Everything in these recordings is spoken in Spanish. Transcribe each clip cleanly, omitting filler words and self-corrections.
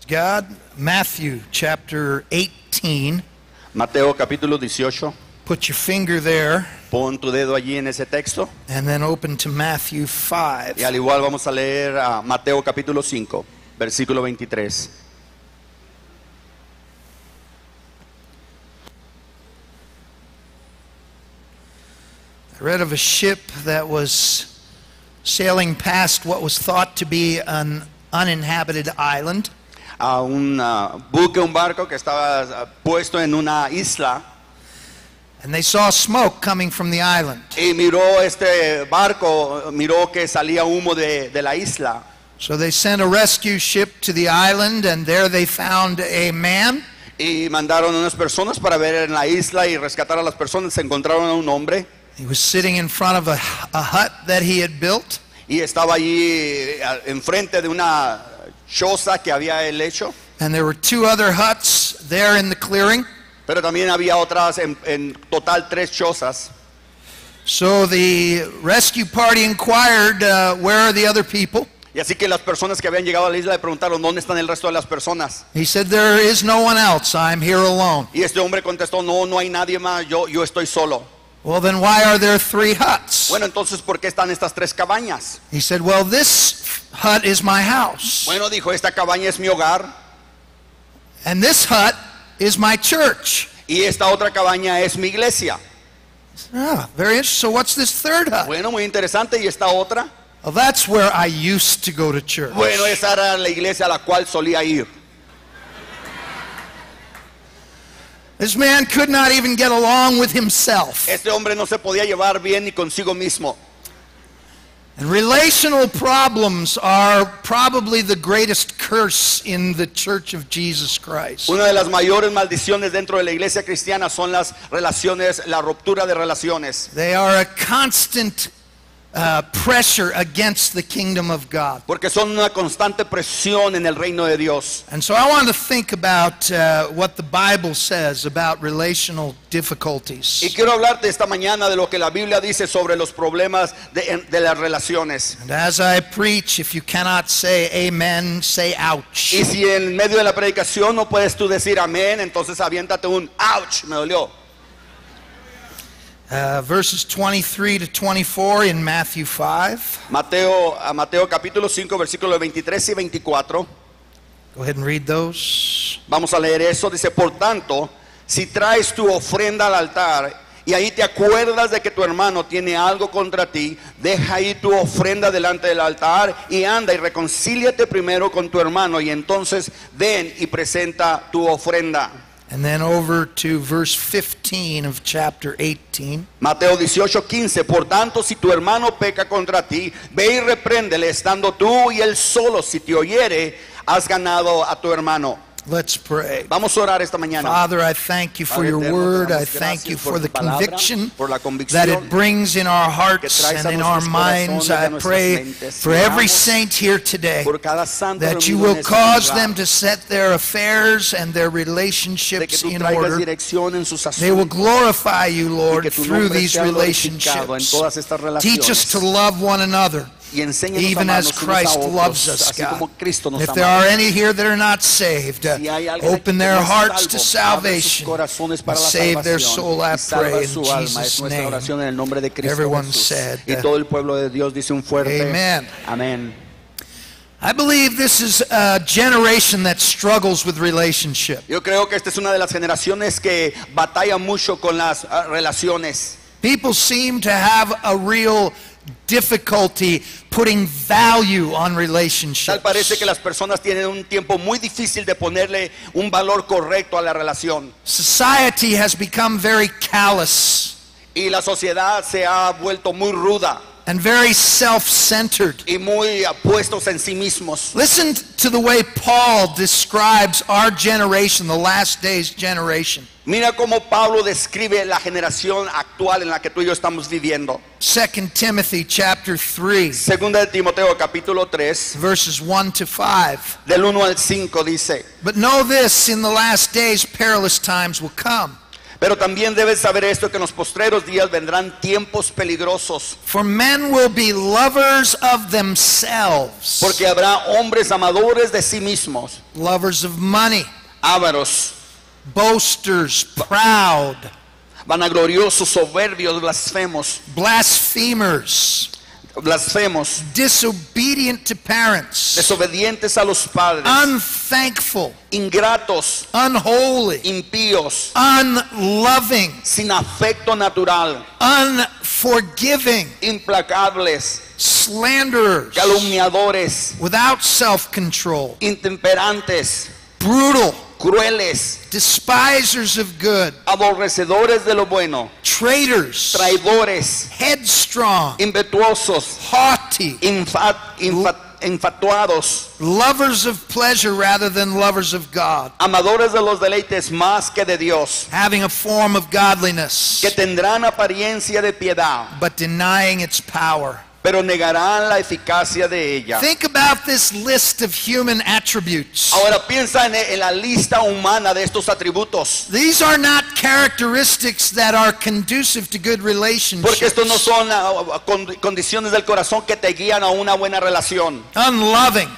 God. Matthew chapter 18. Mateo capítulo 18. Put your finger there Pon tu dedo allí en ese texto. and then open to Matthew 5. Y al igual vamos a leer a Mateo capítulo 5, versículo 23. I read of a ship that was sailing past what was thought to be an uninhabited island. A un buque, un barco que estaba puesto en una isla. And they saw smoke coming from the island. Y miró este barco, miró que salía humo de la isla. So they sent a rescue ship to the island, and there they found a man. Y mandaron unas personas para ver en la isla y rescatar a las personas. Se encontraron a un hombre. He was sitting in front of a hut that he had built. Y estaba allí enfrente de una choza que había él hecho. And there were two other huts there in the clearing. Pero también había otras, en total 3 chozas. So the rescue party inquired, where are the other people? Y así que las personas que habían llegado a la isla le preguntaron, ¿dónde están el resto de las personas? He said, there is no one else. I'm here alone. Y este hombre contestó, no hay nadie más, yo estoy solo. Well, then why are there 3 huts? Bueno, entonces, ¿por qué están estas 3 cabañas? He said, well, this hut is my house. Bueno, dijo, esta cabaña es mi hogar. And this hut is my church. Y esta otra cabaña es mi iglesia. Ah, very interesting. So what's this third hut? Bueno, muy interesante. ¿Y esta otra? Well, that's where I used to go to church. Bueno, esa era la iglesia a la cual solía ir. This man could not even get along with himself. Este hombre no se podía llevar bien ni consigo mismo. And relational problems are probably the greatest curse in the Church of Jesus Christ. Una de las mayores maldiciones dentro de la iglesia cristiana son las relaciones, la ruptura de relaciones. They are a constant pressure against the kingdom of God. Porque son una constante presión en el reino de Dios. And so I want to think about what the Bible says about relational difficulties. Y quiero hablarte esta mañana de lo que la Biblia dice sobre los problemas de las relaciones. And as I preach, if you cannot say amen, say ouch. Y si en medio de la predicación no puedes tú decir amén, entonces aviéntate un ouch, me dolió. Verses 23 to 24 in Matthew 5. Mateo capítulo 5, versículos 23 y 24. Go ahead and read those. Vamos a leer eso. Dice, por tanto, si traes tu ofrenda al altar y ahí te acuerdas de que tu hermano tiene algo contra ti, deja ahí tu ofrenda delante del altar y anda y reconcíliate primero con tu hermano y entonces ven y presenta tu ofrenda. And then over to verse 15 of chapter 18. Mateo 18:15. Por tanto, si tu hermano peca contra ti, ve y repréndele estando tú y él solo. Si te oyere, has ganado a tu hermano. Let's pray. Vamos a orar esta mañana. Father, I thank you for Padre your eterno, word. te I damos thank you gracias for por the tu palabra, conviction por la that convicción it brings in our hearts traes and a in our nuestros minds. corazones, a I nuestras pray mentes. for every Oramos saint here today por cada santo that you reunido will en este cause lugar, them to set their affairs and their de que relationships tú in traigas order. dirección en sus They will asuntos glorify you, y Lord, que tu through nombre these sea glorificado en relationships. todas estas Teach us relaciones. to love one another, Y enséñanos a even as amarnos unos a Christ otros, loves us, así God. como Cristo nos If ama. there are any here that are not saved, Si hay alguien open que their no es hearts to salvo, abre sus salvation. corazones para la Save their salvación soul, I y salva pray, in su alma. Es Jesus' nuestra name. oración en el nombre de Cristo Everyone Jesús. said, Y todo el pueblo de Dios dice un fuerte Amen. amén. I believe this is a generation that struggles with relationship. Yo creo que esta es una de las generaciones que batalla mucho con las relaciones. People seem to have a real difficulty putting value on relationships. Tal parece que las personas tienen un tiempo muy difícil de ponerle un valor correcto a la relación. Society has become very callous Y la sociedad se ha vuelto muy ruda and very self-centered. y muy puestos en sí mismos. Listen to the way Paul describes our generation, the last days generation. Mira cómo Pablo describe la generación actual en la que tú y yo estamos viviendo. 2 Timothy chapter 3, Segunda de Timoteo capítulo 3, verses 1 to 5. del 1 al 5 dice, But know this, in the last days perilous times will come. Pero también debes saber esto, que en los postreros días vendrán tiempos peligrosos. For men will be lovers of themselves, Porque habrá hombres amadores de sí mismos, lovers of money, ávaros, boasters, proud, vanagloriosos, soberbios, blasfemos, blasphemers, disobedient to parents, desobedientes a los padres, unthankful, ingratos, unholy, impíos, unloving, sin afecto natural, unforgiving, implacables, slanderers, calumniadores, without self-control, intemperantes, brutal, crueles, despisers of good, aborrecedores de lo bueno, traitors, traidores, headstrong, impetuosos, haughty, infatuados, lovers of pleasure rather than lovers of God, amadores de los deleites más que de Dios, having a form of godliness, que tendrán apariencia de piedad, but denying its power. pero negarán la eficacia de ella. Think about this list of human attributes. Ahora piensa en la lista humana de estos atributos, These are not characteristics that are conducive to good porque relationships. estos no son condiciones del corazón que te guían a una buena relación, Unloving,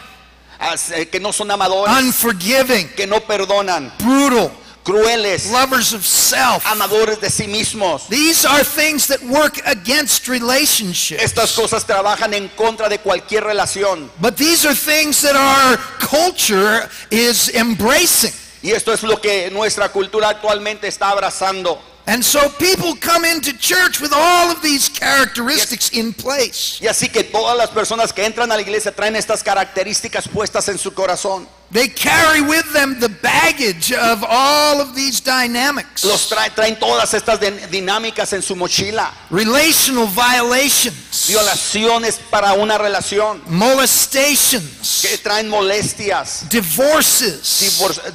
que no son amadores, unforgiving, que no perdonan, brutal, crueles, lovers of self. amadores de sí mismos. These are things that work against relationships. Estas cosas trabajan en contra de cualquier relación. But these are things that our culture is embracing. Y esto es lo que nuestra cultura actualmente está abrazando. And so people come into church with all of these characteristics in place. Y así que todas las personas que entran a la iglesia traen estas características puestas en su corazón. They carry with them the baggage of all of these dynamics. Traen todas estas dinámicas en su mochila. Relational violations, Violaciones para una relación, molestations, que traen molestias, divorces,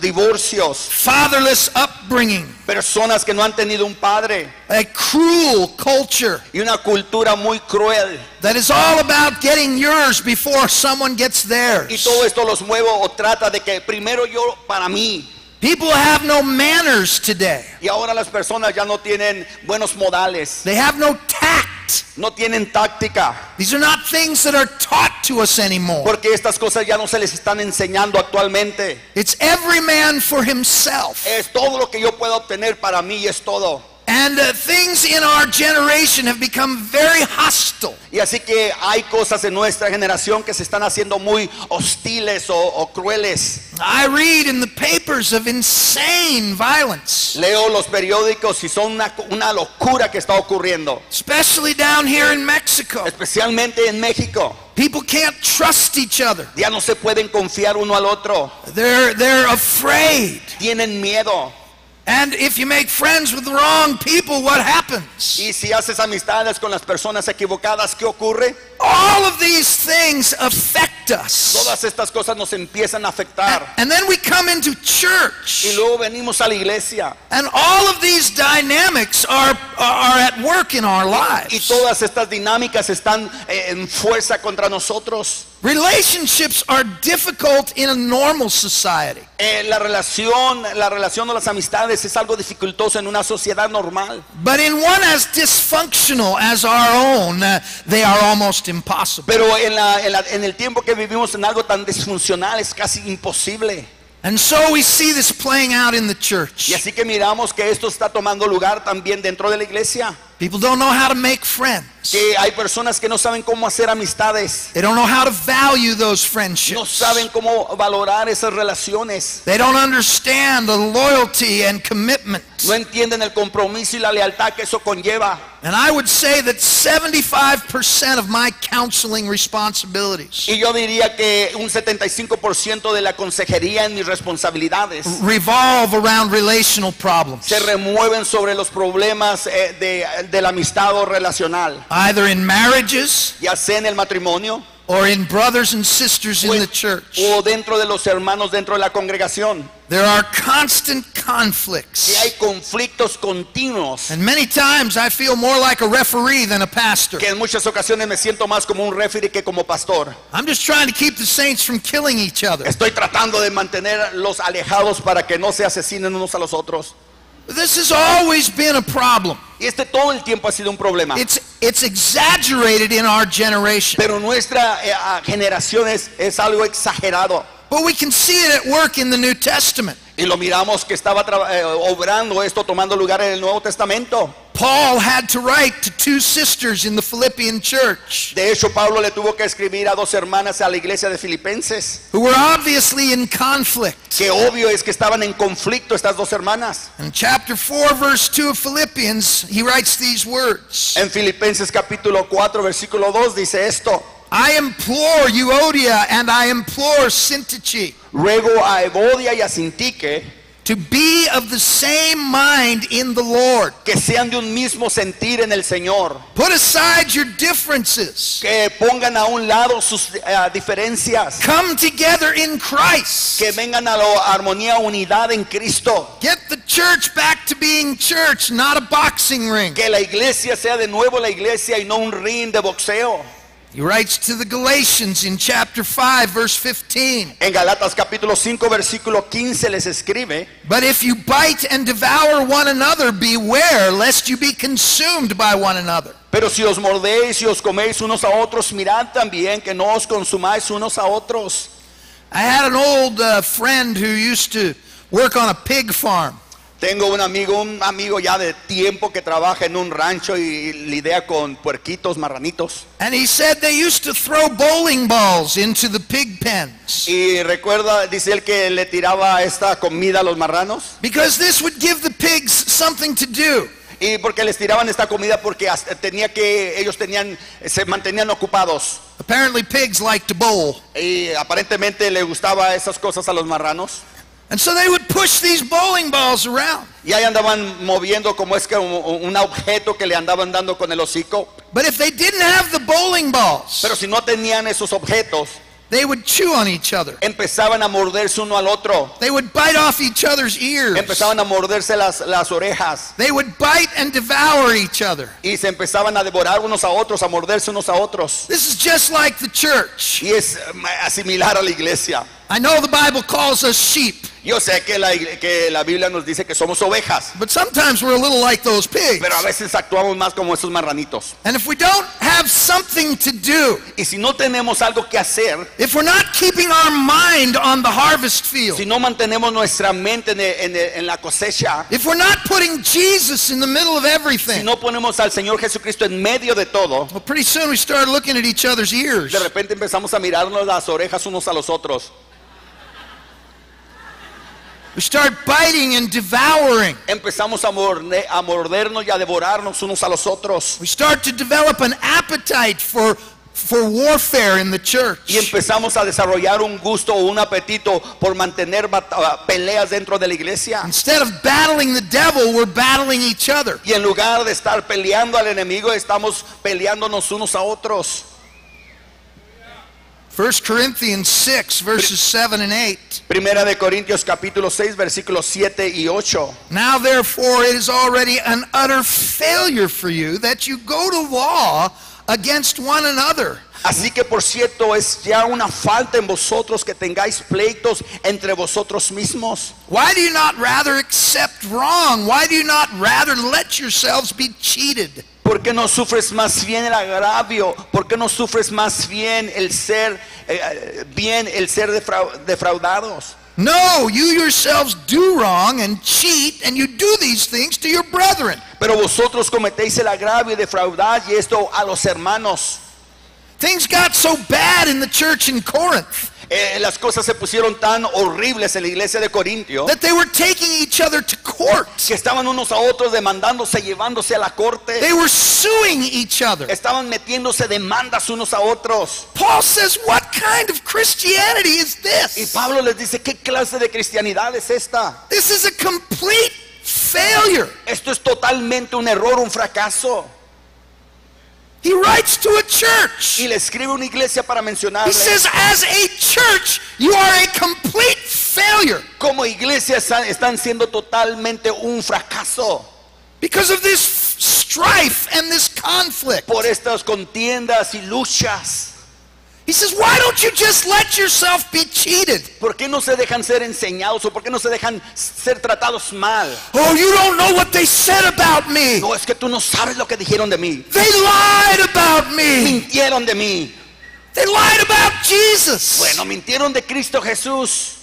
divorcios, fatherless upbringing, personas que no han tenido un padre, a cruel culture y una cultura muy cruel. that is all about getting yours before someone gets Y theirs. todo esto los mueve o trata de que primero yo para mí. People have no manners today. Y ahora las personas ya no tienen buenos modales, They have no tact. no tienen táctica, These are not things that are taught to us anymore. porque estas cosas ya no se les están enseñando actualmente. It's every man for himself. Es todo lo que yo puedo obtener para mí y es todo. And things in our generation have become very hostile. Y así que hay cosas en nuestra generación que se están haciendo muy hostiles o crueles. I read in the papers of insane violence, Leo los periódicos y son una locura que está ocurriendo, especially down here in Mexico. especialmente en México. People can't trust each other. Ya no se pueden confiar uno al otro, They're afraid. tienen miedo. And if you make friends with the wrong people, what happens? Y si haces amistades con las personas equivocadas, ¿qué ocurre? All of these things affect us. Todas estas cosas nos empiezan a afectar. And then we come into church, Y luego venimos a la iglesia and all of these dynamics are at work in our y lives. todas estas dinámicas están en fuerza contra nosotros. Relationships are difficult in a normal society. La relación o las amistades es algo dificultoso en una sociedad normal. But in one as dysfunctional as our own, they are almost impossible. Pero en el tiempo que vivimos en algo tan disfuncional es casi imposible. And so we see this playing out in the church. Y así que miramos que esto está tomando lugar también dentro de la iglesia. People don't know how to make friends. Que hay personas que no saben cómo hacer amistades. They don't know how to value those No friendships. saben cómo valorar esas relaciones. They don't understand the loyalty and commitment. No entienden el compromiso y la lealtad que eso conlleva. And I would say that 75% of my counseling responsibilities Y yo diría que un 75% de la consejería en mis responsabilidades revolve around relational problems, se remueven sobre los problemas de la amistad o relacional, either in marriages ya sea en el matrimonio or in brothers and sisters in the church. o dentro de los hermanos dentro de la congregación. There are constant Que conflicts. hay conflictos continuos, And many times I feel more like a referee than a pastor. que en muchas ocasiones me siento más como un referee que como pastor. I'm just trying to keep the saints from killing each other. Estoy tratando de mantenerlos alejados para que no se asesinen unos a los otros. This has always been a problem. Y todo el tiempo ha sido un problema. It's exaggerated in our generation. Pero nuestra generación es algo exagerado. But we can see it at work in the New Testament. Y lo miramos que estaba obrando esto, tomando lugar en el Nuevo Testamento. Paul had to write to two sisters in the Philippian church De hecho, Pablo le tuvo que escribir a dos hermanas a la iglesia de Filipenses. who were obviously in conflict. Que obvio es que estaban en conflicto estas dos hermanas. In chapter 4, verse 2 of Philippians, he writes these words. En Filipenses capítulo 4, versículo 2 dice esto. I implore Euodia and I implore Syntyche Ruego a Evodia y a Sintique to be of the same mind in the Lord. que sean de un mismo sentir en el Señor. Put aside your differences. Que pongan a un lado sus diferencias. Come together in Christ. Que vengan a la armonía, unidad en Cristo. Get the church back to being church, not a boxing ring. Que la iglesia sea de nuevo la iglesia y no un ring de boxeo. He writes to the Galatians in chapter 5, verse 15. En Galatas capítulo 5 versículo 15 les escribe: But if you bite and devour one another, beware lest you be consumed by one another. Pero si os mordéis y os coméis unos a otros, mirad también que no os consumáis unos a otros. I had an old friend who used to work on a pig farm. Tengo un amigo ya de tiempo que trabaja en un rancho y lidia con puerquitos, marranitos. And he said they used to throw bowling balls into the pig pens. Y recuerda, dice él, que le tiraba esta comida a los marranos. Because this would give the pigs something to do. Y porque les tiraban esta comida porque ellos se mantenían ocupados. Apparently pigs like to bowl. Y aparentemente le gustaba esas cosas a los marranos. And so they would push these bowling balls around. Y ahí andaban moviendo como es que un objeto que le andaban dando con el hocico. But if they didn't have the bowling balls, Pero si no tenían esos objetos, they would chew on each other. empezaban a morderse uno al otro. They would bite off each other's ears. Empezaban a morderse las orejas. They would bite and devour each other. Y se empezaban a devorar unos a otros, a morderse unos a otros. This is just like the church. Y es similar a la iglesia. I know the Bible calls us sheep, Yo sé que la Biblia nos dice que somos ovejas, but sometimes we're a little like those pigs. pero a veces actuamos más como esos marranitos. And if we don't have something to do, Y si no tenemos algo que hacer, if we're not keeping our mind on the harvest field, si no mantenemos nuestra mente en la cosecha, if we're not putting Jesus in the middle of si everything, no ponemos al Señor Jesucristo en medio de todo, well, pretty soon we start looking at each other's ears. de repente empezamos a mirarnos las orejas unos a los otros. We start biting and devouring. Empezamos a mordernos y a devorarnos unos a los otros. We start to develop an appetite for warfare in the church. Y empezamos a desarrollar un gusto o un apetito por mantener peleas dentro de la iglesia. Instead of battling the devil, we're battling each other. Y en lugar de estar peleando al enemigo, estamos peleándonos unos a otros. 1 Corinthians 6, verses 7 and 8. Primera de Corintios capítulo 6 versículos 7 y 8. Now therefore it is already an utter failure for you that you go to law against one another. Así que por cierto es ya una falta en vosotros que tengáis pleitos entre vosotros mismos. Why do you not rather accept wrong? Why do you not rather let yourselves be cheated? ¿Por qué no sufres más bien el agravio? ¿Por qué no sufres más bien el ser defraudados? No, you yourselves do wrong and cheat, and you do these things to your brethren. Pero vosotros cometéis el agravio y defraudad y esto a los hermanos. Things got so bad in the church in Corinth Las cosas se pusieron tan horribles en la iglesia de Corintio that they were taking each other to court. que estaban unos a otros demandándose, llevándose a la corte. They were suing each other. Estaban metiéndose demandas unos a otros. Paul says, what kind of Christianity is Y this? Pablo les dice, ¿qué clase de cristianidad es esta? This is a complete failure. Esto es totalmente un error, un fracaso. He writes to a church. Y le escribe a una iglesia para He mencionarle, says, as a church, you are a complete failure como iglesia están siendo totalmente un fracaso because of this strife and this conflict. por estas contiendas y luchas. He says, why don't you just let yourself be cheated? ¿Por qué no se dejan ser enseñados o por qué no se dejan ser tratados mal? Oh, you don't know what they said about me. No, es que tú no sabes lo que dijeron de mí. They lied about me. Mintieron de mí. They lied about Jesus. Bueno, mintieron de Cristo Jesús.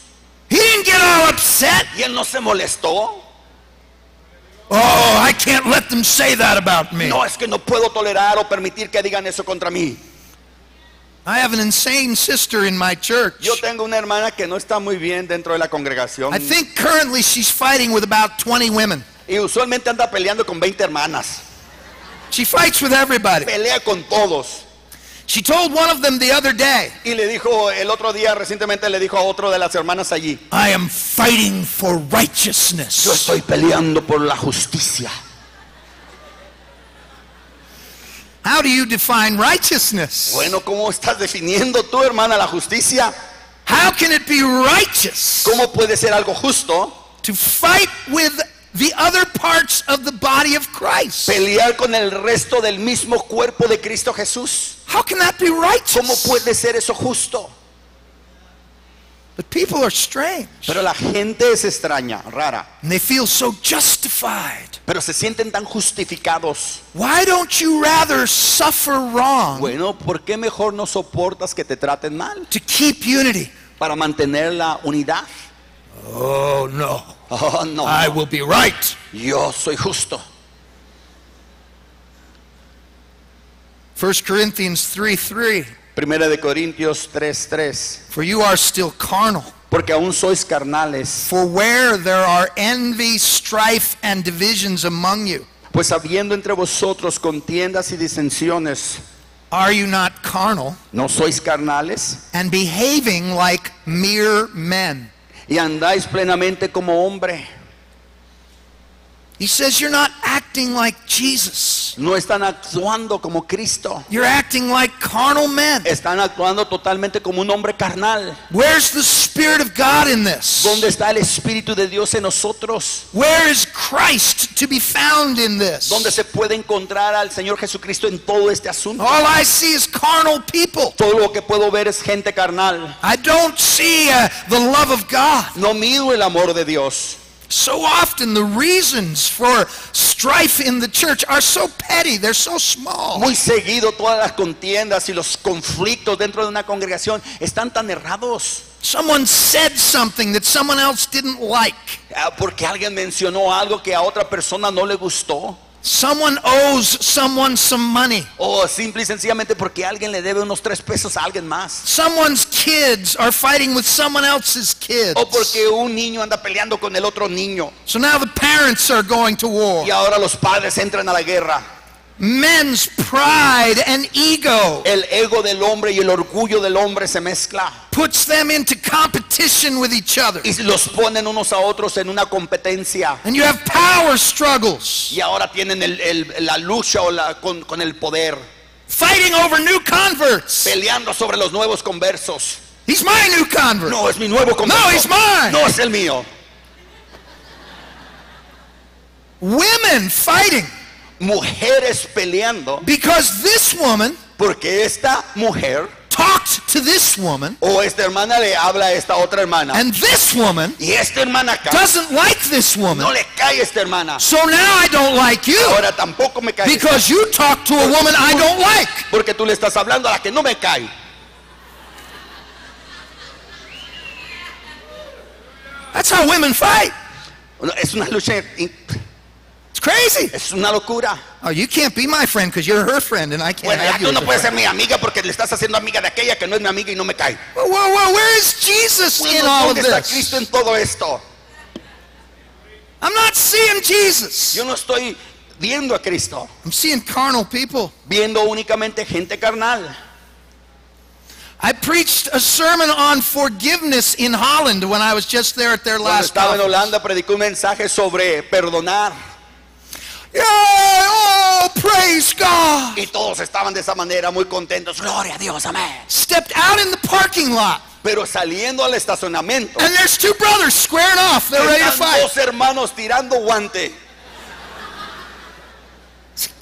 He didn't get all upset. Y él no se molestó. Oh, I can't let them say that about me. No, es que no puedo tolerar o permitir que digan eso contra mí. I have an insane sister in my church. Yo tengo una hermana que no está muy bien dentro de la congregación. I think currently she's fighting with about 20 women. Y usualmente anda peleando con 20 hermanas. She fights with everybody. Pelea con todos. She told one of them the other day, Y le dijo el otro día, recientemente le dijo a otro de las hermanas allí: I am fighting for yo righteousness. estoy peleando por la justicia. How do you define righteousness? Bueno, ¿cómo estás definiendo tú, hermana, la justicia? How can it be righteous ¿Cómo puede ser algo justo to fight with the other parts of the body of Christ? pelear con el resto del mismo cuerpo de Cristo Jesús? How can that be ¿Cómo righteous? puede ser eso justo? But people are strange, Pero la gente es extraña, rara, and they feel so justified. pero se sienten tan justificados. Why don't you rather suffer wrong Bueno, ¿por qué mejor no soportas que te traten mal? to keep unity? Para mantener la unidad. Oh no, Oh, no, I no. will be right. Yo soy justo. 1 Corinthians 3:3. Primera de Corintios 3:3. For you are still carnal. Porque aún sois carnales. For where there are envy, strife, and divisions among you, Pues habiendo entre vosotros contiendas y disensiones, are you not carnal ¿no sois carnales? and behaving like mere men? Y andáis plenamente como hombre. He says you're not acting like Jesus. No están actuando como Cristo. You're acting like carnal men. Están actuando totalmente como un hombre carnal. Where's the Spirit of God in this? ¿Dónde está el Espíritu de Dios en nosotros? Where is Christ to be found in this? ¿Dónde se puede encontrar al Señor Jesucristo en todo este asunto? All I see is carnal people. Todo lo que puedo ver es gente carnal. I don't see the love of God. No miro el amor de Dios. So often the reasons for strife in the church are so petty, they're so small. Muy seguido todas las contiendas y los conflictos dentro de una congregación están tan errados. Someone said something that someone else didn't like. Porque alguien mencionó algo que a otra persona no le gustó. Someone owes someone some money. O simple y sencillamente porque alguien le debe unos 3 pesos a alguien más. Someone's kids are fighting with someone else's kids. O porque un niño anda peleando con el otro niño. So now the parents are going to war. Y ahora los padres entran a la guerra. Men's pride and ego El ego del hombre y el orgullo del hombre se mezcla. puts them into competition with each other. Y los ponen unos a otros en una competencia. And you have power struggles, Y ahora tienen la lucha o con el poder. fighting over new converts. Peleando sobre los nuevos conversos. He's my new convert. No, es mi nuevo converso. No, he's mine. No, es el mío. Women fighting Mujeres peleando because this woman porque esta mujer talked to this woman o esta hermana le habla a esta otra hermana. and this woman Y esta hermana acá doesn't like this woman. no le cae a esta hermana. So now I don't like you Ahora tampoco me cae because you talk to a woman I don't like. porque tú le estás hablando a la que no me cae. That's how women fight. Es una lucha, It's crazy. es una locura. Oh, you can't be my friend because you're her friend and I can't Bueno, ya have you tú as no a puedes ser friend. mi amiga porque le estás haciendo amiga de aquella que no es mi amiga y no me cae. Whoa, whoa, whoa, where is Jesus in Bueno, all of ¿dónde está this? Cristo en todo esto? I'm not seeing Jesus. Yo no estoy viendo a Cristo, I'm seeing carnal people. viendo únicamente gente carnal. I preached a sermon on forgiveness in Holland when I was just there at their Cuando last estaba en conference. Holanda predicó un mensaje sobre perdonar Yeah, oh, praise God. y todos estaban de esa manera muy contentos. Gloria a Dios, amén. Stepped out in the parking lot Pero saliendo al estacionamiento, and there's 2 brothers squaring off. They're ready to están fight. dos hermanos tirando guante.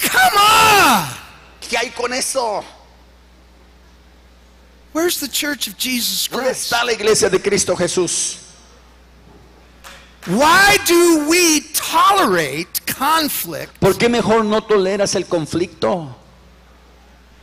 Come on. ¿Qué hay con eso? Where's the church of Jesus ¿Dónde Christ? está la iglesia de Cristo Jesús? Why do we tolerate conflict? ¿Por qué mejor no toleras el conflicto?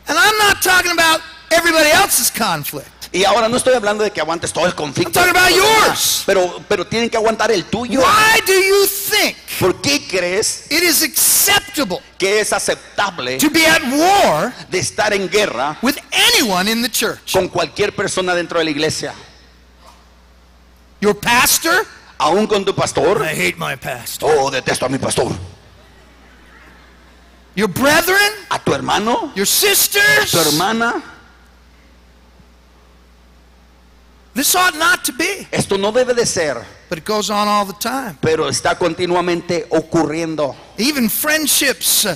And I'm not talking about everybody else's conflict. Y ahora no estoy hablando de que aguantes todo el conflicto, I'm talking about yours. pero tienen que aguantar el tuyo. Why do you think ¿Por qué crees it is acceptable que es aceptable to be at war de estar en guerra with anyone in the church? con cualquier persona dentro de la iglesia? Your pastor? Aún con tu pastor. I hate my pastor. Oh, detesto a mi pastor. Your brethren? A tu hermano, Your sisters? tu hermana. This ought not to be, Esto no debe de ser, but it goes on all the time. pero está continuamente ocurriendo. Even friendships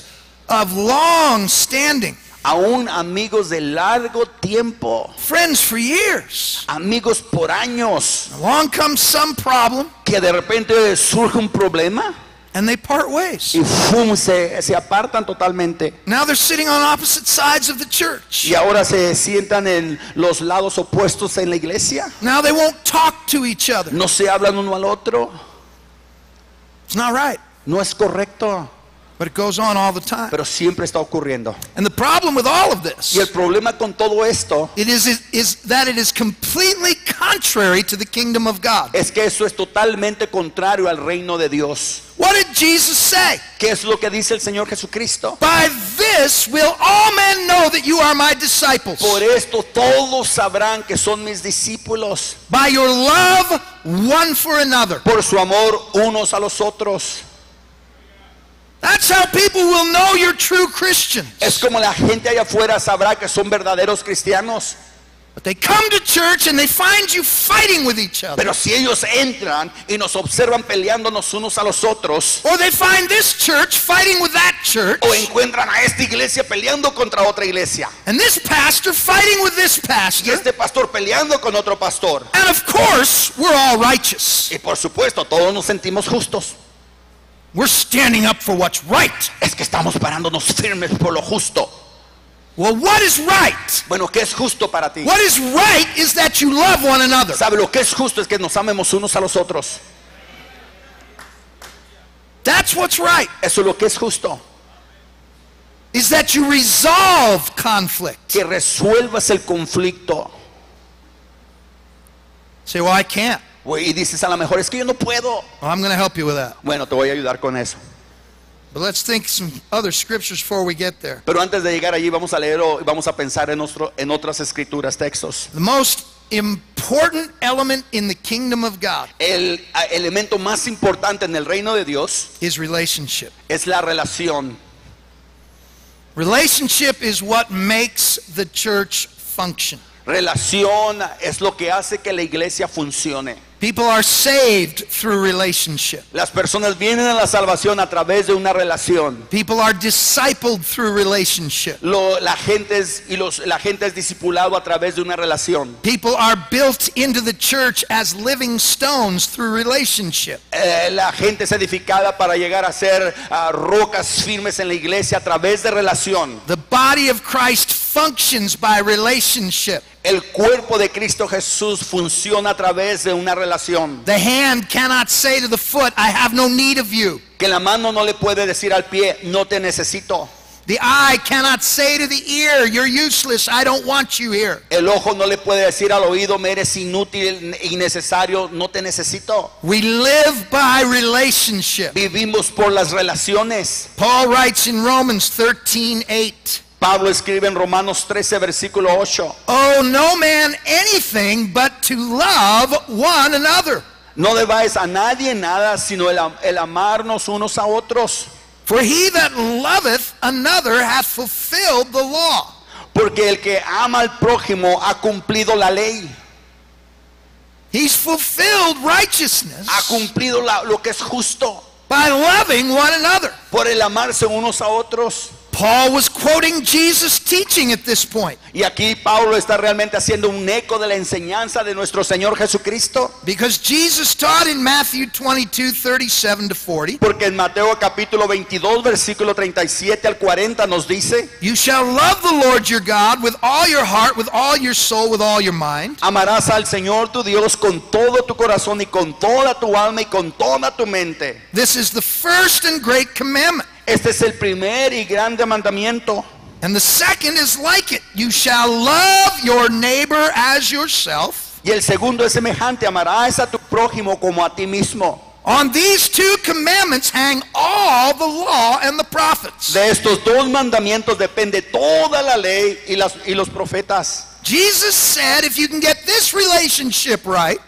of long standing, Aún amigos de largo tiempo, friends for years. amigos por años, Along comes some problem que de repente surge un problema and they part ways. y ¡fum! se apartan totalmente. Now they're sitting on opposite sides of the church. Y ahora se sientan en los lados opuestos en la iglesia. Now they won't talk to each other. No se hablan uno al otro. It's not right, No es correcto, but it goes on all the time. pero siempre está ocurriendo. And the problem with all of Y el this, problema con todo esto is that it is completely contrary to the kingdom of God. es que eso es totalmente contrario al reino de Dios. What did Jesus say? ¿Qué es lo que dice el Señor Jesucristo? By this will all men know that you are my disciples. Por esto todos sabrán que son mis discípulos, By your love one for another. por su amor unos a los otros. That's how people will know you're true Christians. Es como la gente allá afuera sabrá que son verdaderos cristianos. But they come to church and they find you fighting with each other. Pero si ellos entran y nos observan peleándonos unos a los otros, Or they find this church fighting with that church. o encuentran a esta iglesia peleando contra otra iglesia, And this pastor fighting with this y pastor. este pastor peleando con otro pastor, And of course, we're all righteous. y por supuesto todos nos sentimos justos, We're standing up for what's right. es que estamos parándonos firmes por lo justo. Well, what is right? Bueno, ¿qué es justo para ti? What is right is that you love one another. ¿Sabe lo que es justo? Es que nos amemos unos a los otros. That's what's right. Eso es lo que es justo. Is that you resolve conflict. Que resuelvas el conflicto. Say, well, I can't. Y dices, a lo mejor es que yo no puedo. Well, I'm going to help you with that. Bueno, te voy a ayudar con eso. But let's think some other scriptures before we get there. Pero antes de llegar allí vamos a leer y vamos a pensar en otras escrituras, textos. The most important element in the kingdom of God El elemento más importante en el reino de Dios is relationship. es la relación. Relationship is what makes the church function. Relación es lo que hace que la iglesia funcione. People are saved through relationship. Las personas vienen a la salvación a través de una relación. People are discipled through relationship. La gente es discipulado a través de una relación. People are built into the church as living stones through relationship. La gente es edificada para llegar a ser rocas firmes en la iglesia a través de relación. The body of Christ functions by relationship. El cuerpo de Cristo Jesús funciona a través de una relación. The hand cannot say to the foot, I have no need of you. Que la mano no le puede decir al pie, no te necesito. The eye cannot say to the ear, you're useless, I don't want you here. El ojo no le puede decir al oído, me eres inútil, innecesario, no te necesito. We live by relationship. Vivimos por las relaciones. Paul writes in Romans 13:8. Pablo escribe en Romanos 13, versículo 8. Oh, no man anything but to love one another. No debáis a nadie nada, sino el amarnos unos a otros. For he that loveth another hath fulfilled the law. Porque el que ama al prójimo ha cumplido la ley. He's fulfilled righteousness Ha cumplido lo que es justo. by loving one another. Por el amarse unos a otros. Paul was quoting Jesus' teaching at this point. Y aquí Pablo está realmente haciendo un eco de la enseñanza de nuestro Señor Jesucristo. Because Jesus taught in Matthew 22:37 to 40, Porque en Mateo capítulo 22, versículo 37 al 40 nos dice: you shall love the Lord your God with all your heart, with all your soul, with all your mind. Amarás al Señor tu Dios con todo tu corazón y con toda tu alma y con toda tu mente. This is the first and great commandment. Este es el primer y grande mandamiento. And the second is like it. You shall love your neighbor as yourself. Y el segundo es semejante: amarás a tu prójimo como a ti mismo. On these two commandments hang all the law and the prophets. De estos dos mandamientos depende toda la ley y los profetas. Jesus said if you can get this relationship right,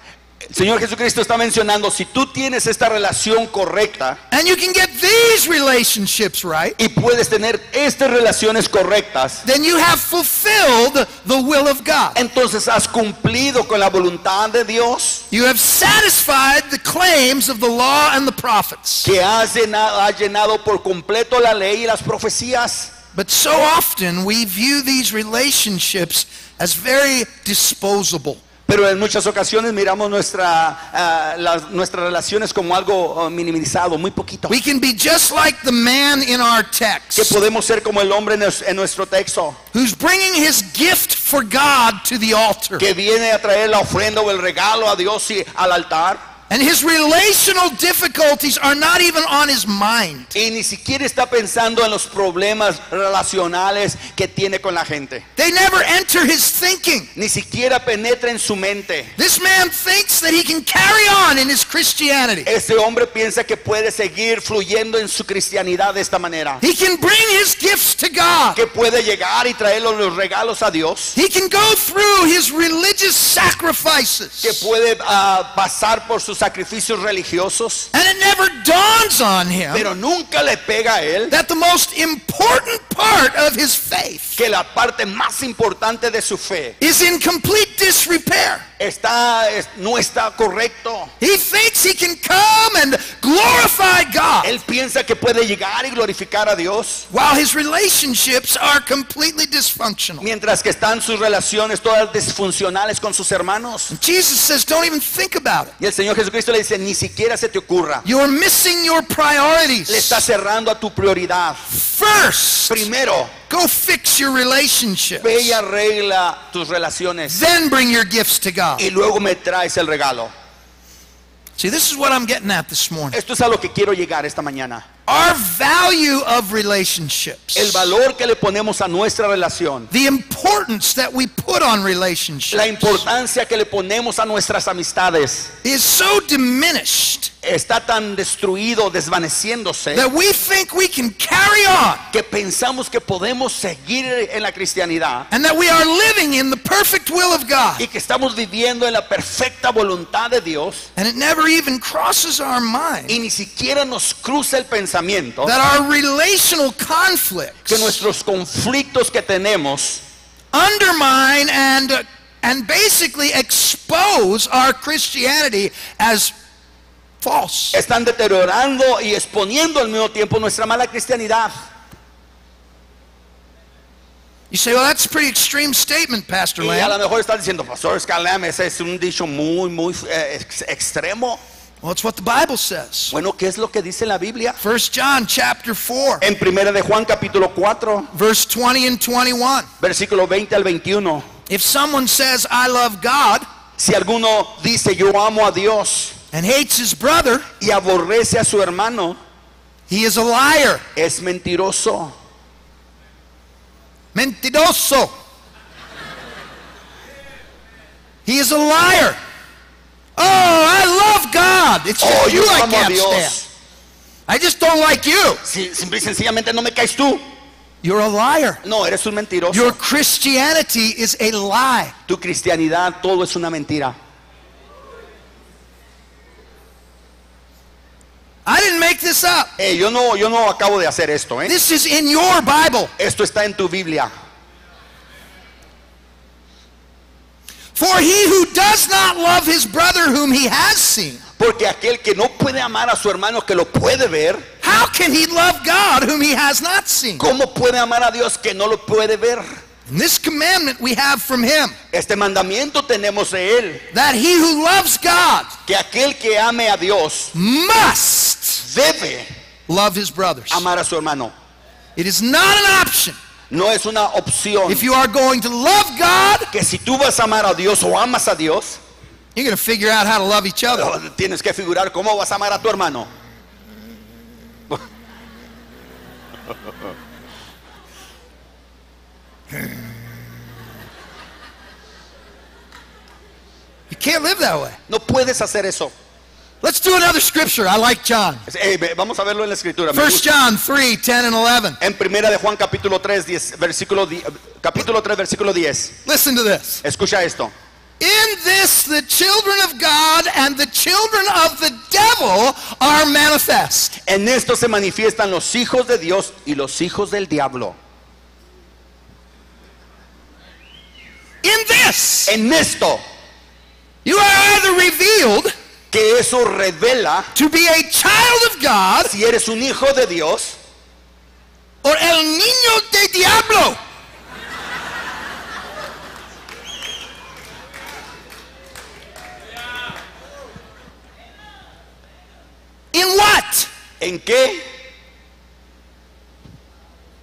El Señor Jesucristo está mencionando, si tú tienes esta relación correcta and you can get these relationships right, y puedes tener estas relaciones correctas, then you have fulfilled the will of God. entonces has cumplido con la voluntad de Dios, You have satisfied the claims of the law and the prophets. que has llenado por completo la ley y las profecías. But so often we view these relationships as very disposable. Pero en muchas ocasiones miramos nuestras relaciones como algo minimizado, muy poquito. We can be just like the man in our Que text podemos ser como el hombre en nuestro texto, who's bringing his gift for God to the altar. que viene a traer la ofrenda o el regalo a Dios y al altar. And his relational difficulties are not even on his mind. Y ni siquiera está pensando en los problemas relacionales que tiene con la gente. They never enter his thinking. Ni siquiera penetra en su mente. This man thinks that he can carry on in his Christianity. Ese hombre piensa que puede seguir fluyendo en su cristianidad de esta manera. He can bring his gifts to God. Que puede llegar y traer los regalos a Dios. He can go through his religious sacrifices. Que puede pasar por sus sacrificios religiosos. And it never dawns on him Pero nunca le pega a él that the most important part of his faith que la parte más importante de su fe is in complete disrepair. no está correcto. He thinks he can come and glorify God Él piensa que puede llegar y glorificar a Dios, while his relationships are completely dysfunctional. mientras que están sus relaciones todas disfuncionales con sus hermanos. Jesus says, don't even think about it. Y el Señor Jesucristo le dice, ni siquiera se te ocurra. You're missing your Le priorities. está cerrando a tu prioridad. First, Primero, go fix your relationships. ve y arregla tus relaciones Then bring your gifts to God. y luego me traes el regalo. See, this is what I'm getting at this morning. Esto es a lo que quiero llegar esta mañana. Our value of relationships, El valor que le ponemos a nuestra relación, the importance that we put on relationships, la importancia que le ponemos a nuestras amistades, is so diminished está tan destruido, desvaneciéndose, that we think we can carry on que pensamos que podemos seguir en la cristianidad and that we are living in the perfect will of God. y que estamos viviendo en la perfecta voluntad de Dios, And it never even crosses our mind y ni siquiera nos cruza el pensamiento that our relational conflicts que nuestros conflictos que tenemos undermine and basically expose our Christianity as false. están deteriorando y exponiendo al mismo tiempo nuestra mala cristianidad. You say, well, that's a pretty extreme statement, Pastor Y a lo Lamb. mejor estás diciendo, Pastor Scalam, ese es un dicho muy extremo. Well, it's what the Bible says. Bueno, ¿qué es lo que dice la Biblia? 1 John chapter 4, En 1 de Juan capítulo 4, verse 20 and 21. versículo 20 al 21. If someone says, I love God, Si alguno dice yo amo a Dios and hates his brother, y aborrece a su hermano, he is a liar. es mentiroso. Mentiroso. He is a liar. Oh, I love God. It's just Yo you I amo a can't stand. Dios. I just don't like you. Simple y sencillamente no me caes tú. You're a liar. No, eres un mentiroso. Your Christianity is a lie. Tu cristianidad, todo es una mentira. I didn't make this up. Yo no acabo de hacer esto. This is in your Bible. Esto está en tu Biblia. For he who does not love his brother whom he has seen, Porque aquel que no puede amar a su hermano que lo puede ver, how can he love God whom he has not seen? ¿Cómo puede amar a Dios que no lo puede ver? And this commandment we have from him, Este mandamiento tenemos de Él, that he who loves God que aquel que ame a Dios must debe love his brothers. amar a su hermano. It is not an option. No es una opción. If you are going to love God, Que si tú vas a amar a Dios o amas a Dios, you're going to figure out how to love each other. tienes que figurar cómo vas a amar a tu hermano. You can't live that way. No puedes hacer eso. Let's do another scripture. I like John. Vamos a verlo en la escritura. Me 1 gusta. John 3, 10 and 11. En primera de Juan capítulo 3, capítulo 3 versículo 10. Listen to this. Escucha esto. In this the children of God and the children of the devil are manifest. En esto se manifiestan los hijos de Dios y los hijos del diablo. In this, En esto, you are either revealed que eso revela to be a child of God si eres un hijo de Dios or el niño de diablo. In what? en qué.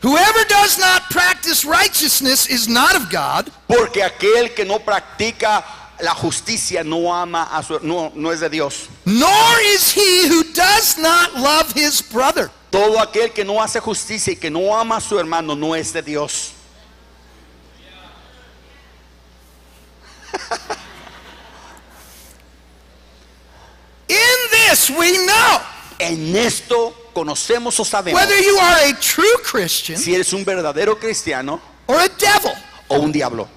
Whoever does not practice righteousness is not of God, Porque aquel que no practica la justicia no ama a su no es de Dios. nor is he who does not love his brother. Todo aquel que no hace justicia y que no ama a su hermano no es de Dios. In this we know En esto conocemos o sabemos whether you are a true Christian si eres un verdadero cristiano or a devil. o un diablo.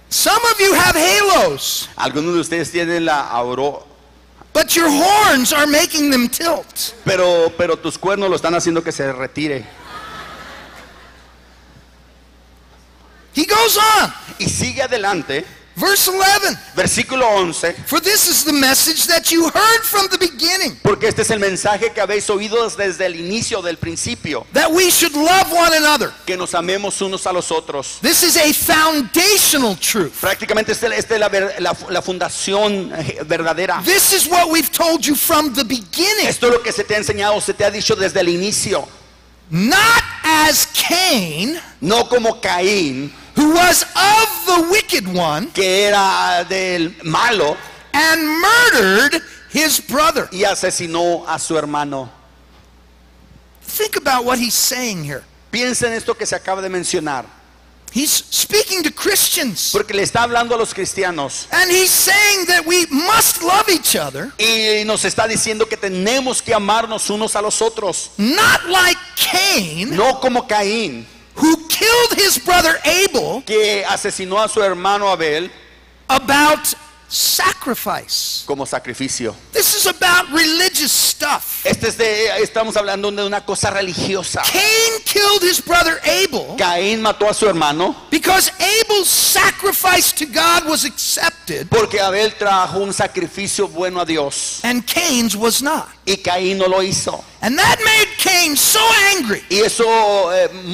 Some of you have halos, Algunos de ustedes tienen la aurora, but your horns are making them tilt. pero tus cuernos lo están haciendo que se retire. He goes on, Y sigue adelante, verse 11. versículo 11. For this is the message that you heard from the beginning, Porque este es el mensaje que habéis oído desde el inicio, del principio, that we should love one another. que nos amemos unos a los otros. This is a foundational truth. Prácticamente esta es la fundación verdadera. This is what we've told you from the beginning. Esto es lo que se te ha enseñado, se te ha dicho desde el inicio. Not as Cain, No como Caín, who was of the wicked one, que era del malo and murdered his brother. y asesinó a su hermano. Think about what he's saying here. Piensa en esto que se acaba de mencionar. He's speaking to Christians, Porque le está hablando a los cristianos and he's saying that we must love each other, y nos está diciendo que tenemos que amarnos unos a los otros. not like Cain, No como Caín, who killed his brother Abel que asesinó a su hermano Abel about sacrifice. como sacrificio. This is about religious stuff. Estamos hablando de una cosa religiosa. Cain killed his brother Abel Caín mató a su hermano because Abel's sacrifice to God was accepted porque Abel trajo un sacrificio bueno a Dios and Cain's was not. y Caín no lo hizo. And that made Cain so angry Y eso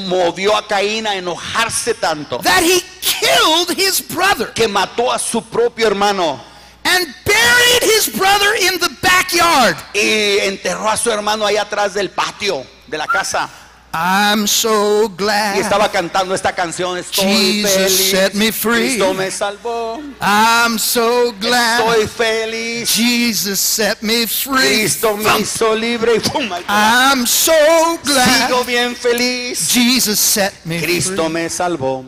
movió a Caín a enojarse tanto that he killed his brother que mató a su propio hermano and buried his brother in the backyard. y enterró a su hermano ahí atrás del patio de la casa. I'm so Y glad estaba cantando esta canción: estoy Jesus feliz, set me free. Cristo me salvó, I'm so glad estoy feliz, Jesus set me free. Cristo me hizo libre. Y ¡pum! I'm so Sigo glad bien feliz, Jesus set me Cristo free. me salvó.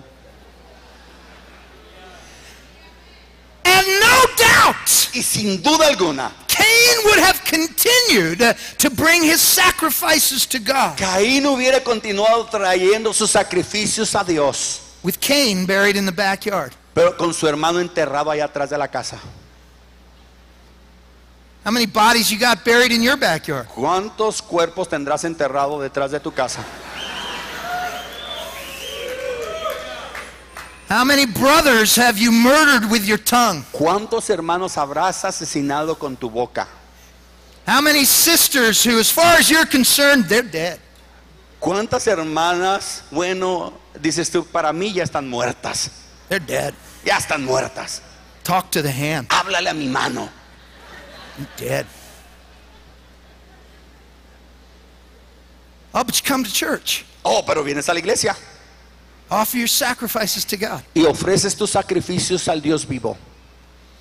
And no doubt Y sin duda alguna, Cain would have continued to bring his sacrifices to God, Caín hubiera continuado trayendo sus sacrificios a Dios, with Cain buried in the backyard. pero con su hermano enterrado allá atrás de la casa. How many bodies you got buried in your backyard? ¿Cuántos cuerpos tendrás enterrado detrás de tu casa? How many brothers have you murdered with your tongue? ¿Cuántos hermanos habrás asesinado con tu boca? How many sisters who, as far as you're concerned, they're dead? ¿Cuántas hermanas, bueno, dices tú, para mí ya están muertas? They're dead. Ya están muertas. Talk to the hand. Háblale a mi mano. Dead. Oh, but you come to church. Oh, pero vienes a la iglesia Offer your sacrifices to God. y ofreces tus sacrificios al Dios vivo.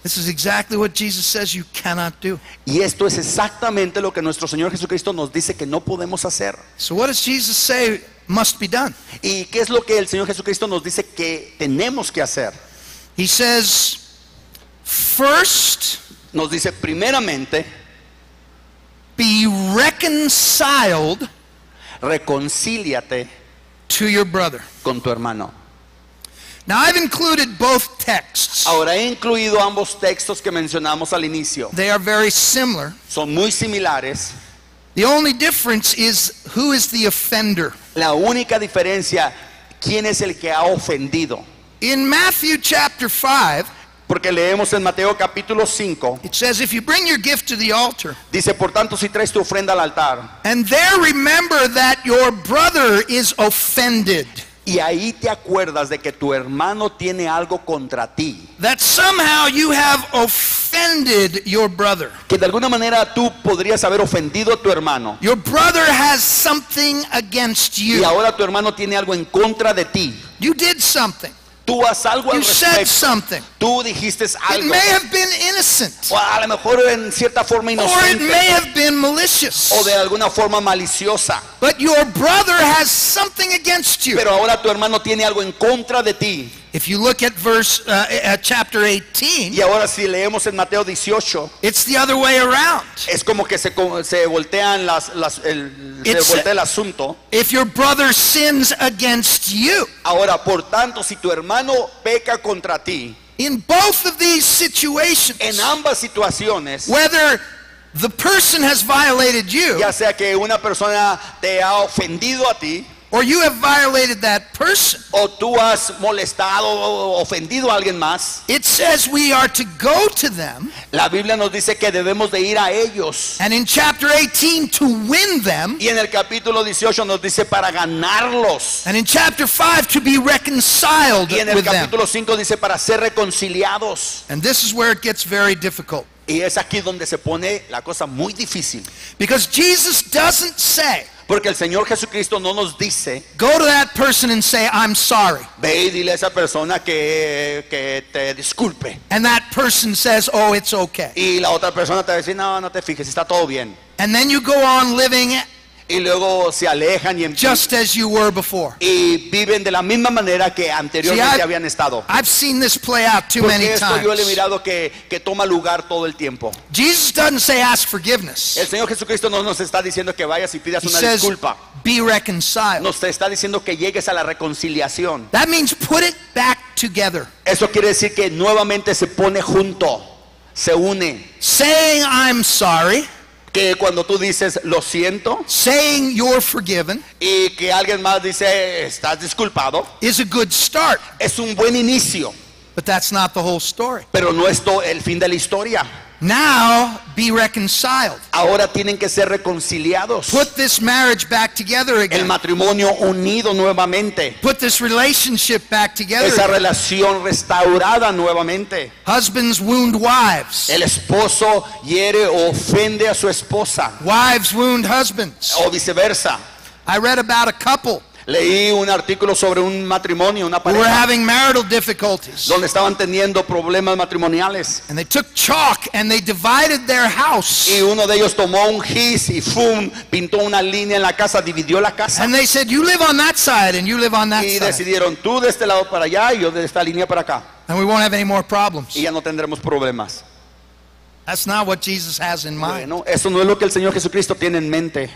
This is exactly what Jesus says you cannot do. Y esto es exactamente lo que nuestro Señor Jesucristo nos dice que no podemos hacer. So what does Jesus say must be done? ¿Y qué es lo que el Señor Jesucristo nos dice que tenemos que hacer? He says, first, Nos dice primeramente, be reconciled reconcíliate to your brother. con tu hermano. Now I've included both texts. Ahora he incluido ambos textos que mencionamos al inicio. They are very similar. Son muy similares. The only difference is who is the offender. La única diferencia, ¿quién es el que ha ofendido? In Matthew chapter 5, Porque leemos en Mateo capítulo 5, it says, if you bring your gift to the altar, dice, por tanto, si traes tu ofrenda al altar, and there remember that your brother is offended, y ahí te acuerdas de que tu hermano tiene algo contra ti, that somehow you have offended your brother. que de alguna manera tú podrías haber ofendido a tu hermano, Your brother has something against y you. ahora tu hermano tiene algo en contra de ti. You did something. Tú haz algo al You said respecto. something. Tú dijiste It algo. may have been innocent, O a lo mejor en cierta forma or it inocente. may have been malicious, O de alguna forma maliciosa. but your brother has something against you. Pero ahora tu hermano tiene algo en contra de ti. If you look at chapter 18, Y ahora si leemos en Mateo 18, it's the other way around. es como que se voltean se voltea el asunto. If your brother sins against you, Ahora, por tanto, si tu hermano peca contra ti, in both of these situations, en ambas situaciones, whether the person has violated you ya sea que una persona te ha ofendido a ti, or you have violated that person, o tú has molestado o ofendido a alguien más, it says we are to go to them, la Biblia nos dice que debemos de ir a ellos. and in chapter 18 to win them, Y en el capítulo 18 nos dice para ganarlos. and in chapter 5 to be reconciled Y en el with them. capítulo 5 dice para ser reconciliados. And this is where it gets very difficult, Y es aquí donde se pone la cosa muy difícil. because Jesus doesn't say, Porque el Señor Jesucristo no nos dice, go to that person and say, I'm sorry. ve y dile a esa persona que te disculpe. And that person says, oh, it's okay. Y la otra persona te va a decir, no, no te fijes, está todo bien. And then you go on living Y luego se alejan just as you were before. y viven de la misma manera que anteriormente habían estado. I've seen this play out too many Porque esto yo le he times. mirado que toma lugar todo el tiempo. Jesus doesn't say ask forgiveness. El Señor Jesucristo no nos está diciendo que vayas y pidas He una says disculpa. be reconciled. Nos está diciendo que llegues a la reconciliación. That means put it back together. Eso quiere decir que nuevamente se pone junto, se une. Saying I'm sorry, Que cuando tú dices lo siento saying you're forgiven y que alguien más dice estás disculpado, is a good start, es un buen inicio, but that's not the whole story. pero no es el fin de la historia. Now be reconciled. Ahora tienen que ser reconciliados. Put this marriage back together El again. matrimonio unido nuevamente. Put this relationship back together Esa again. relación restaurada nuevamente. Husbands wound wives. El esposo hiere o ofende a su esposa Wives wound husbands. o viceversa. I read about a couple Leí un artículo sobre un matrimonio, una who were pareja, having marital difficulties. donde estaban teniendo problemas matrimoniales. And they took chalk and they divided their house. Y uno de ellos tomó un gis y ¡fum! Pintó una línea en la casa, dividió la casa. And they said, you live on that side and you live on that Y side. decidieron tú de este lado para allá y yo de esta línea para acá. And we won't have any more problems. Y ya no tendremos problemas. That's not what Jesus has in mind. Bueno, eso no es lo que el Señor Jesucristo tiene en mente.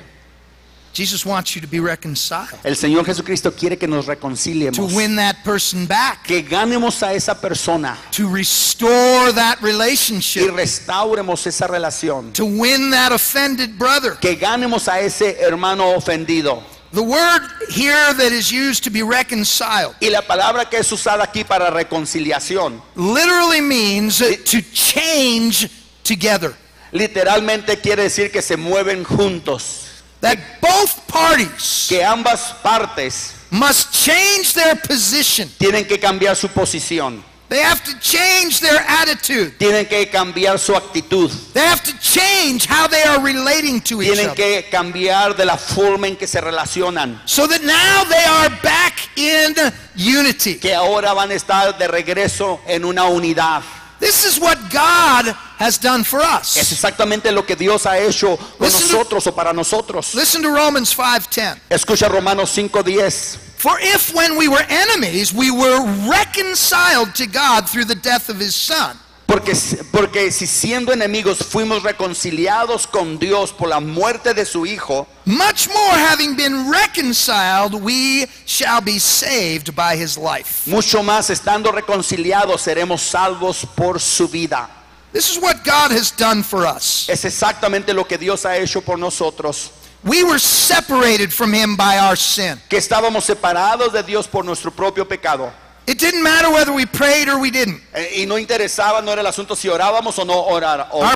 Jesus wants you to be reconciled, El Señor Jesucristo quiere que nos to reconciliemos. win that person back, Que ganemos a esa persona to restore that y relationship, restauremos esa relación. to win that offended brother. Que ganemos a ese hermano ofendido. The word here that is used to be reconciled Y la palabra que es usada aquí para reconciliación literally means to change together. literalmente quiere decir que se mueven juntos. That both parties Que ambas partes must change their position. tienen que cambiar su posición. They have to change their attitude. Tienen que cambiar su actitud. They have to change how they are relating to each Tienen other. que cambiar de la forma en que se relacionan. So that now they are back in unity. Que ahora van a estar de regreso en una unidad. This is what God has done for Es us. exactamente lo que Dios ha hecho con Listen to- nosotros o para nosotros. Listen to Romans 5:10. Escucha Romanos 5:10. For if when we were enemies, we were reconciled to God through the death of his son, Porque si siendo enemigos fuimos reconciliados con Dios por la muerte de su Hijo, much more having been reconciled, we shall be saved by his life. mucho más estando reconciliados seremos salvos por su vida. This is what God has done for us. Es exactamente lo que Dios ha hecho por nosotros. We were separated from him by our sin. Que estábamos separados de Dios por nuestro propio pecado. It didn't matter whether we prayed or we didn't. Y no interesaba, no era el asunto si orábamos o no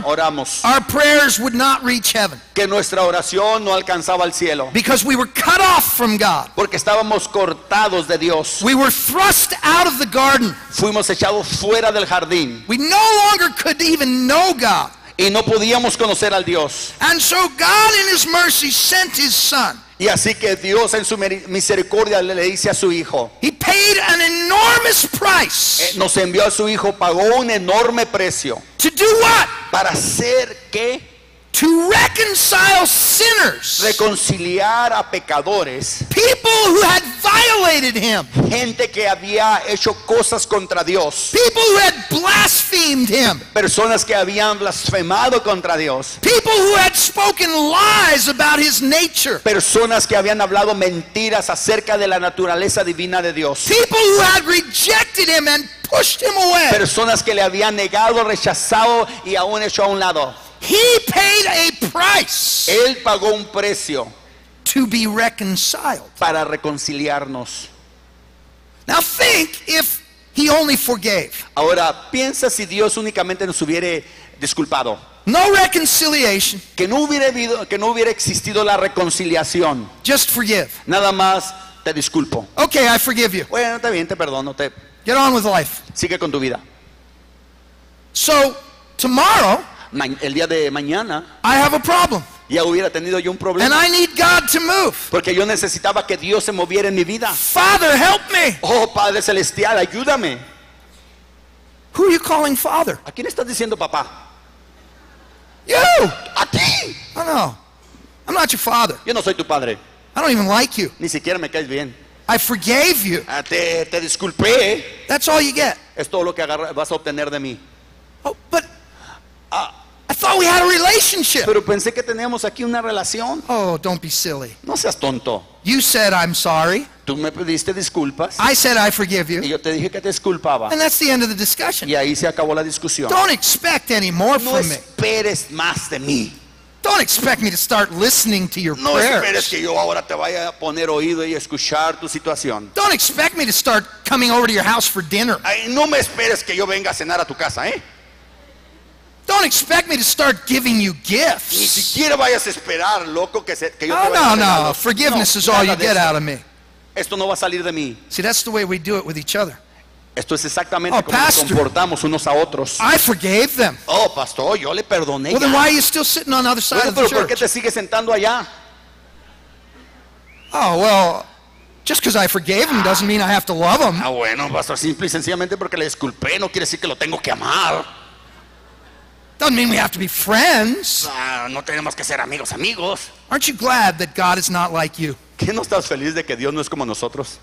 oramos. Our prayers would not reach heaven Que nuestra oración no alcanzaba al cielo. because we were cut off from God. Porque estábamos cortados de Dios. We were thrust out of the garden. Fuimos echados fuera del jardín. We no longer could even know God. Y no podíamos conocer al Dios. And so God in his mercy sent his son. Y así que Dios en su misericordia le dice a su Hijo. He paid an enormous price. Nos envió a su Hijo, pagó un enorme precio. To do what? Para hacer que To reconcile sinners. reconciliar a pecadores. People who had violated him. Gente que había hecho cosas contra Dios. People who had blasphemed him. Personas que habían blasfemado contra Dios. People who had spoken lies about his nature. Personas que habían hablado mentiras acerca de la naturaleza divina de Dios. People who had rejected him and pushed him away. Personas que le habían negado, rechazado y aún hecho a un lado. He paid a price Él pagó un precio to be reconciled. para reconciliarnos. Now think if he only forgave. Ahora, piensa si Dios únicamente nos hubiera disculpado. No reconciliation, Que no hubiera existido la reconciliación. just forgive. Nada más te disculpo. Okay, I forgive you. Bueno, está bien, te perdono. Get on with life. Sigue con tu vida. So, tomorrow, El día de mañana I have a problem. ya hubiera tenido yo un And problema. I need God to move. Porque yo necesitaba que Dios se moviera en mi vida. Father, help me. Oh, Padre Celestial, ayúdame. Who are you calling Father? ¿A quién estás diciendo papá? You. A ti. Oh, no. I'm not your father. Yo no soy tu padre. I don't even like you. Ni siquiera me caes bien. I forgave you. Te disculpé. That's all you get. Es todo lo que vas a obtener de mí. Oh, but I thought we had a relationship. Pero pensé que teníamos aquí una relación. Oh, don't be silly. No seas tonto. You said I'm sorry. Tú me pediste disculpas I said I forgive y you. yo te dije que te disculpaba. And that's the end of the discussion. Y ahí se acabó la discusión. Don't expect any more No from me. esperes más de mí. Don't expect me to start listening to your No esperes prayers. que yo ahora te vaya a poner oído y escuchar tu situación. Don't expect me to start coming over to your house for dinner. Ay, no me esperes que yo venga a cenar a tu casa, ¿eh? Don't expect me to start giving you Ni gifts. siquiera vayas a esperar, loco, que yo te No, vaya a no, hacer no. algo. Forgiveness No, is all you nada de get esto. out of me. Esto no va a salir de mí. See, that's the way we do it with each other. Esto es exactamente Oh, como nos pastor. comportamos unos a otros. I forgave them. Oh, pastor, yo le perdoné. Well, then ya. why are you still sitting on the other side Bueno, of the pero ¿por qué church? te sigues sentando allá? Oh, well, just because I forgave him doesn't mean I have to love him. Ah, bueno, pastor, simple y sencillamente porque le disculpé, no quiere decir que lo tengo que amar. Doesn't mean we have to be friends. Ah, no tenemos que ser amigos. Aren't you glad that God is not like you? ¿Qué no estás feliz de que Dios no es como nosotros?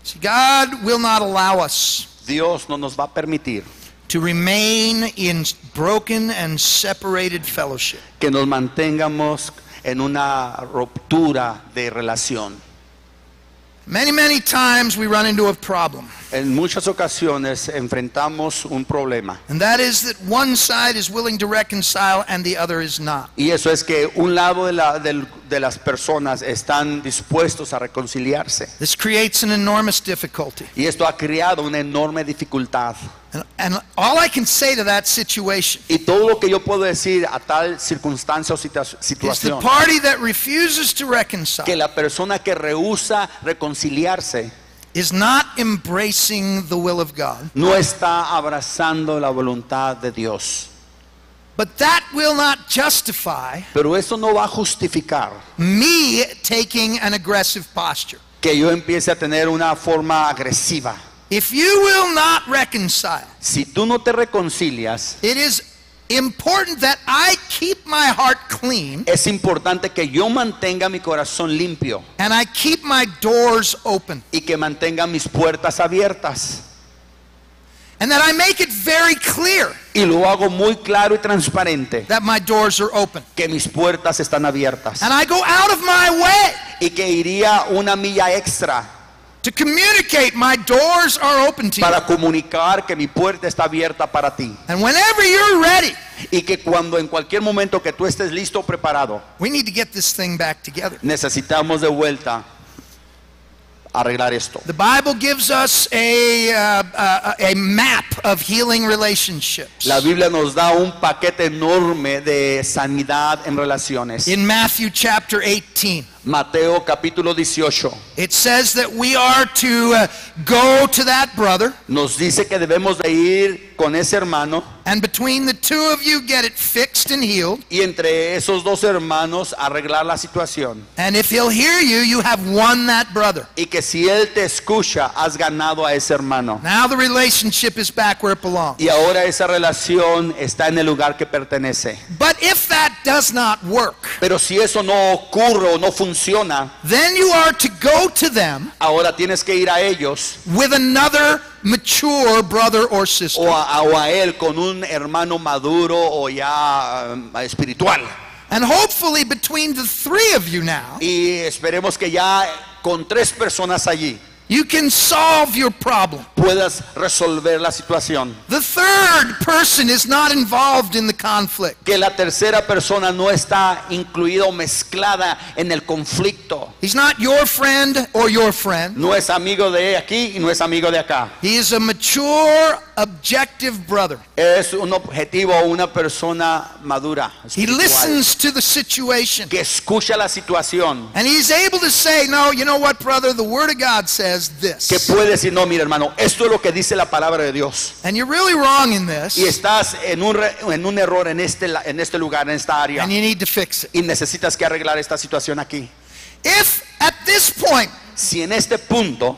See, God will not allow us Dios no nos va a permitir to remain in broken and separated fellowship. que nos mantengamos en una ruptura de relación. Many, many times we run into a problem. En muchas ocasiones enfrentamos un problema. And that is that one side is willing to reconcile and the other is not. Y eso es que un lado de las personas están dispuestos a reconciliarse. This creates an enormous difficulty. Y esto ha creado una enorme dificultad. And all I can say to that situation Y todo lo que yo puedo decir a tal circunstancia o is the situación, party that refuses to reconcile que la persona que rehúsa reconciliarse is not embracing the will of God. no está abrazando la voluntad de Dios. But that will not justify Pero eso no va a justificar me taking an aggressive posture. que yo empiece a tener una forma agresiva. If you will not reconcile, Si tú no te reconcilias, it is important that I keep my heart clean es importante que yo mantenga mi corazón limpio and I keep my doors open y que mantenga mis puertas abiertas. and that I make it very clear Y lo hago muy claro y transparente, that my doors are open. que mis puertas están abiertas. And I go out of my way Y que iría una milla extra to communicate my doors are open to you. para comunicar que mi puerta está abierta para ti. And whenever you're ready, Y que cuando en cualquier momento que tú estés listo o preparado, we need to get this thing back together. necesitamos de vuelta arreglar esto. The Bible gives us a map of healing relationships. La Biblia nos da un paquete enorme de sanidad en relaciones. In Matthew chapter 18, Mateo capítulo 18 it says that we are to go to that brother, nos dice que debemos de ir con ese hermano and between the two of you get it fixed and healed. y entre esos dos hermanos arreglar la situación. And if he'll hear you, you have won that brother. Y que si él te escucha, has ganado a ese hermano. Now the relationship is back where it belongs. Y ahora esa relación está en el lugar que pertenece. But if that does not work, Pero si eso no ocurre o no funciona, then you are to go to them ahora tienes que ir a ellos with another mature brother or sister. o a él con un hermano maduro o ya espiritual. And hopefully between the three of you now, Y esperemos que ya con 3 personas allí you can solve your problem. puedas resolver la situación. The third person is not involved in the conflict. Que la tercera persona no está incluida o mezclada en el conflicto. He's not your friend or your friend. No es amigo de aquí y no es amigo de acá. He is a mature, objective brother. Es un objetivo, una persona madura, He espiritual, listens to the situation. que escucha la situación, And he's able to say, no, you know what, brother? The Word of God says que this. puede decir, no, mira hermano, esto es lo que dice la palabra de Dios. And you're really wrong in this. Y estás en un error en este lugar, en esta área. And you need to fix it. Y necesitas que arreglar esta situación aquí. If at this point Si en este punto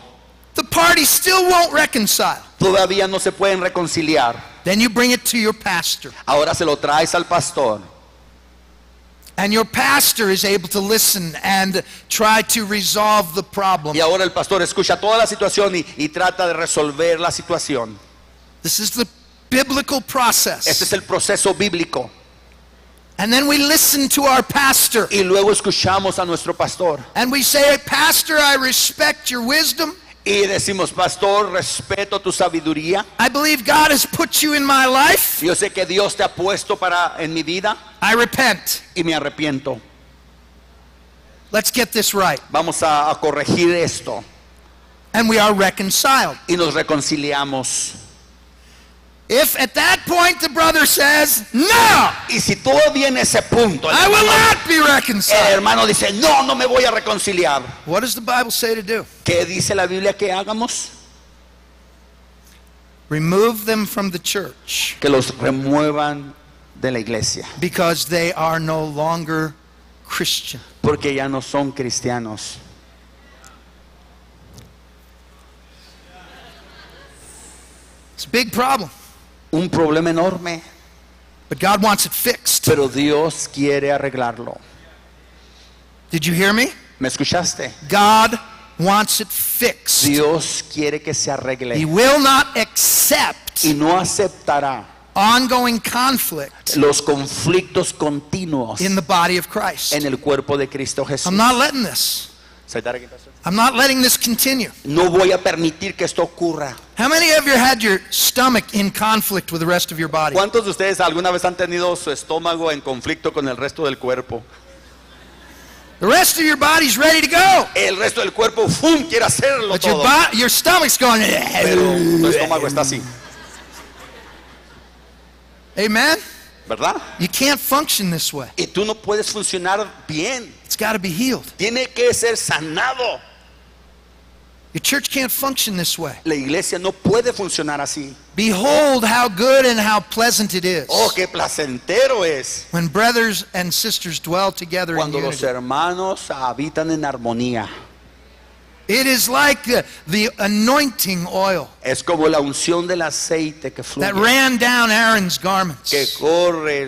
the parties still won't reconcile, todavía no se pueden reconciliar, then you bring it to your pastor. ahora se lo traes al pastor. And your pastor is able to listen and try to resolve the problem. Y ahora el pastor escucha toda la situación y trata de resolver la situación. This is the biblical Este process. es el proceso bíblico. And then we listen to our pastor. Y luego escuchamos a nuestro pastor. And we say, Pastor, I respect your wisdom. Y decimos, pastor, respeto tu sabiduría. I believe God has put you in my life. Yo sé que Dios te ha puesto en mi vida I repent. y me arrepiento. Let's get this right. Vamos a corregir esto. And we are reconciled. Y nos reconciliamos. If at that point the brother says, no, Y si todavía en ese punto I will not be el reconciled. hermano dice, no, no me voy a reconciliar. What does the Bible say to do? ¿Qué dice la Biblia que hagamos? Remove them from the church Que los remuevan de la iglesia. because they are no longer Christian. Porque ya no son cristianos. It's a big problem, Un problema enorme. but God wants it fixed. Pero Dios quiere arreglarlo. Did you hear me? ¿Me escuchaste? God wants it fixed. Dios quiere que se He arregle. will not accept Y no aceptará ongoing conflict los conflictos continuos in the body of Christ. en el cuerpo de Cristo Jesús. I'm not letting this. Say that again, Pastor. I'm not letting this continue. No voy a permitir que esto ocurra. How many of you had your stomach in conflict with the rest of your body? ¿Cuántos de ustedes alguna vez han tenido su estómago en conflicto con el resto del cuerpo? The rest of your body's ready to go. El resto del cuerpo, ¡fum!, quiere hacerlo But todo. your stomach's going, Pero tu estómago está así, amen? ¿verdad? You can't function this way. Y tú no puedes funcionar bien. It's got to be healed. Tiene que ser sanado. Your church can't function this way. La iglesia no puede funcionar así. Behold how good and how pleasant it is Oh, qué placentero es when brothers and sisters dwell together in cuando los unity. hermanos habitan en armonía. It is like the anointing oil Es como la unción del aceite que that fluye, ran down Aaron's garments, que corre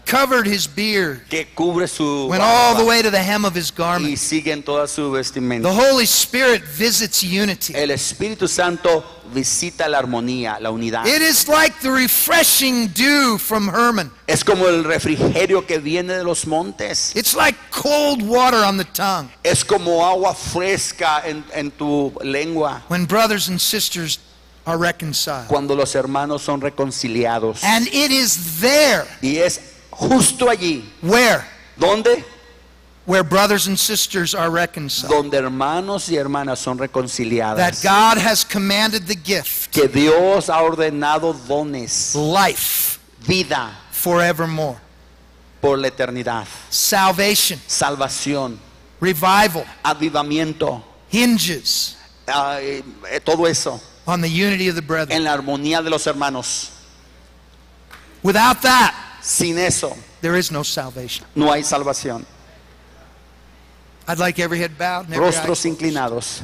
covered his beard, que cubre su went all the barba way to the hem of his y garment. sigue en toda su The vestimenta. Holy Spirit visits unity. El Espíritu Santo visita la armonía, la unidad. It is like the refreshing dew from Hermon. Es como el refrigerio que viene de los montes. It's like cold water on the tongue Es como agua fresca en tu lengua when brothers and sisters are reconciled. cuando los hermanos son reconciliados. And it is there Y es justo allí, where ¿dónde? brothers and sisters are reconciled, Donde hermanos y hermanas son that reconciliadas. God has commanded the gift, Que Dios ha ordenado dones, life vida forevermore, por la eternidad, salvation, salvación, revival, avivamiento, hinges todo eso on the unity of the brethren. en la armonía de los hermanos. Without that, Sin eso there is no salvation. no hay salvación. I'd like every head bowed and every eye Rostros closed. inclinados.